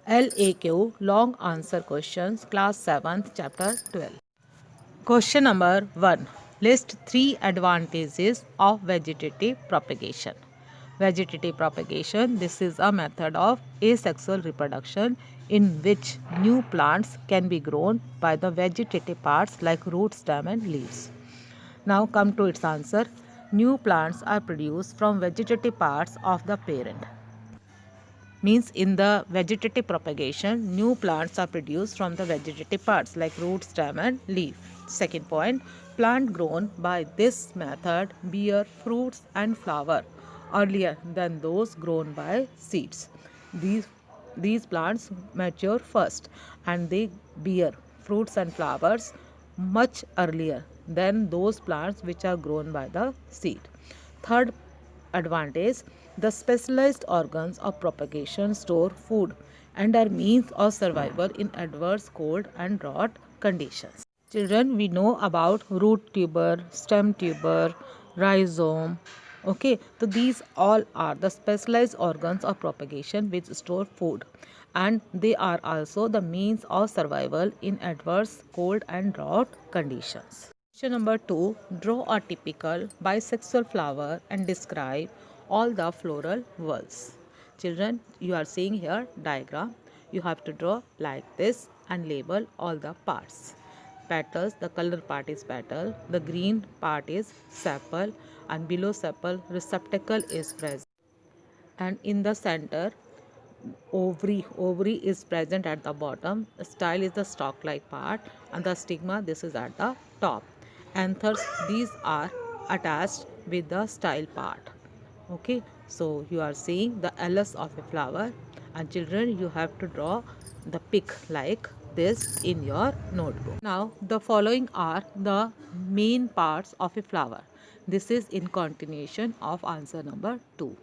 LAQ Long Answer Questions, Class 7th, Chapter 12. Question number 1. List 3 advantages of vegetative propagation. Vegetative propagation, this is a method of asexual reproduction in which new plants can be grown by the vegetative parts like root, stem and leaves. Now come to its answer. New plants are produced from vegetative parts of the parent. Means in the vegetative propagation, new plants are produced from the vegetative parts like root, stem and leaf. Second point, plant grown by this method bear fruits and flower earlier than those grown by seeds. These, these plants mature first and they bear fruits and flowers much earlier than those plants which are grown by the seed. Third advantage, the specialized organs of propagation store food and are means of survival in adverse cold and drought conditions. Children, we know about root tuber, stem tuber, rhizome. Okay, so these all are the specialized organs of propagation which store food, and they are also the means of survival in adverse cold and drought conditions. Question number 2. Draw a typical bisexual flower and describe all the floral whorls. Children, you are seeing here diagram. You have to draw like this and label all the parts. Petals, the color part is petal, the green part is sepal, and below sepal receptacle is present. And in the center, ovary is present at the bottom, style is the stalk like part, and the stigma, this is at the top. Anthers, these are attached with the style part. Okay, so you are seeing the LS of a flower, and children, you have to draw the pic like this in your notebook. Now the following are the main parts of a flower. This is in continuation of answer number 2.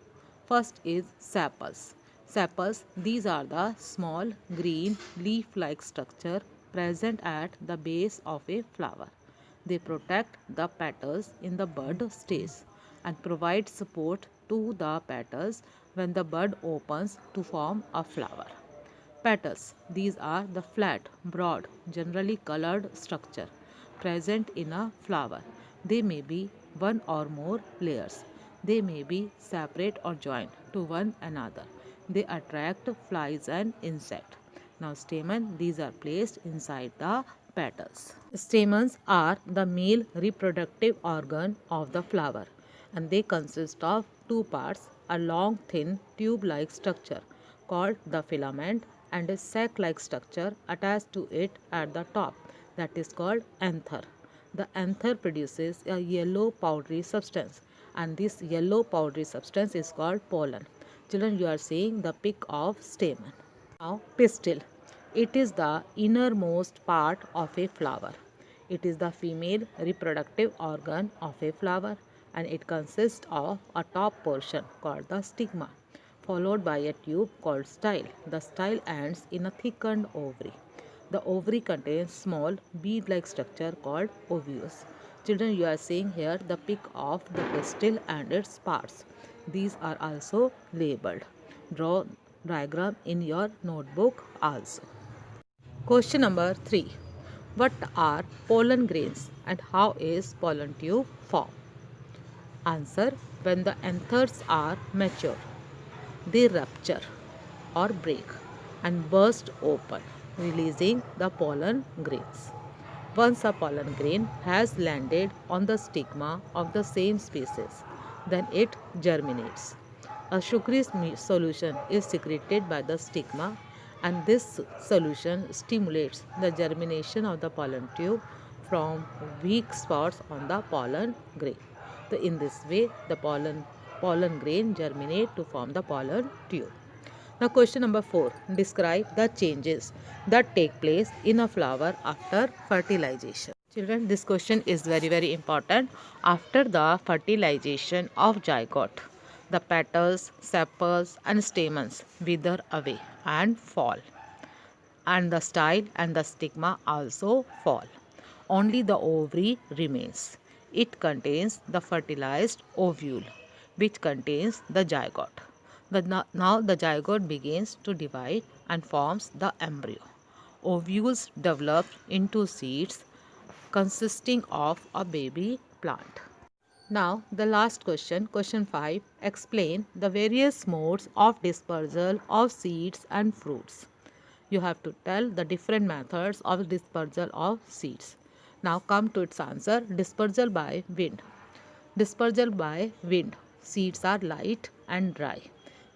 First is sepals. Sepals, these are the small green leaf-like structure present at the base of a flower. They protect the petals in the bud stage and provide support to the petals when the bud opens to form a flower. Petals, these are the flat, broad, generally colored structure present in a flower. They may be one or more layers. They may be separate or joined to one another. They attract flies and insects. Now stamen, these are placed inside the petals. Stamens are the male reproductive organ of the flower, and they consist of two parts, a long thin tube-like structure called the filament and a sac-like structure attached to it at the top, that is called anther. The anther produces a yellow powdery substance, and this yellow powdery substance is called pollen. Children, you are seeing the pic of stamen. Now pistil. It is the innermost part of a flower. It is the female reproductive organ of a flower, and it consists of a top portion called the stigma, followed by a tube called style. The style ends in a thickened ovary. The ovary contains small bead-like structure called ovules. Children, you are seeing here the pic of the pistil and its parts. These are also labeled. Draw diagram in your notebook also. Question number 3. What are pollen grains and how is pollen tube formed? Answer. When the anthers are mature, they rupture or break and burst open, releasing the pollen grains. Once a pollen grain has landed on the stigma of the same species, then it germinates. A sugary solution is secreted by the stigma, and this solution stimulates the germination of the pollen tube from weak spots on the pollen grain. So in this way, the pollen grain germinate to form the pollen tube. Now question number 4. Describe the changes that take place in a flower after fertilization. Children, this question is very important. After the fertilization of zygote, the petals, sepals and stamens wither away and fall, and the style and the stigma also fall. Only the ovary remains. It contains the fertilized ovule, which contains the zygote. Now the zygote begins to divide and forms the embryo. Ovules develop into seeds consisting of a baby plant. Now the last question, question 5. Explain the various modes of dispersal of seeds and fruits. You have to tell the different methods of dispersal of seeds. Now come to its answer. Dispersal by wind. Dispersal by wind. Seeds are light and dry.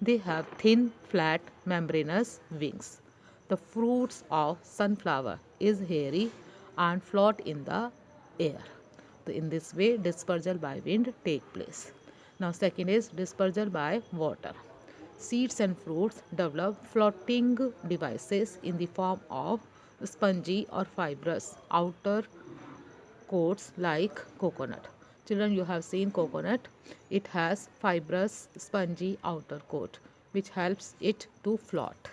They have thin, flat, membranous wings. The fruits of sunflower is hairy and float in the air. So in this way, dispersal by wind take place. Now second is dispersal by water. Seeds and fruits develop floating devices in the form of spongy or fibrous outer coats like coconut. Children, you have seen coconut. It has fibrous spongy outer coat which helps it to float.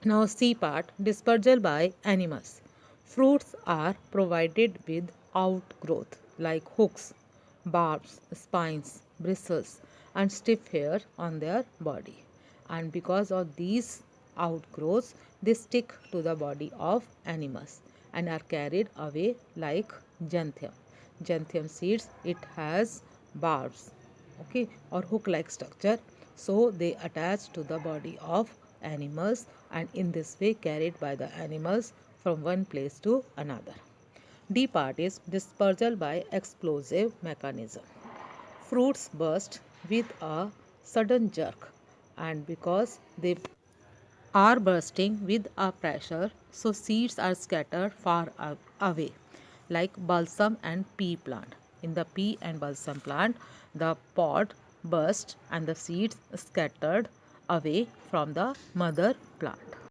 Now C part, dispersal by animals. Fruits are provided with outgrowth like hooks, barbs, spines, bristles and stiff hair on their body. And because of these outgrowths, they stick to the body of animals and are carried away like gentium. Gentium seeds, it has barbs, okay, or hook like structure, so they attach to the body of animals and in this way carried by the animals from one place to another. D part is dispersal by explosive mechanism. Fruits burst with a sudden jerk, and because they are bursting with a pressure, so seeds are scattered far away, like balsam and pea plant. In the pea and balsam plant, the pod burst and the seeds scattered away from the mother plant.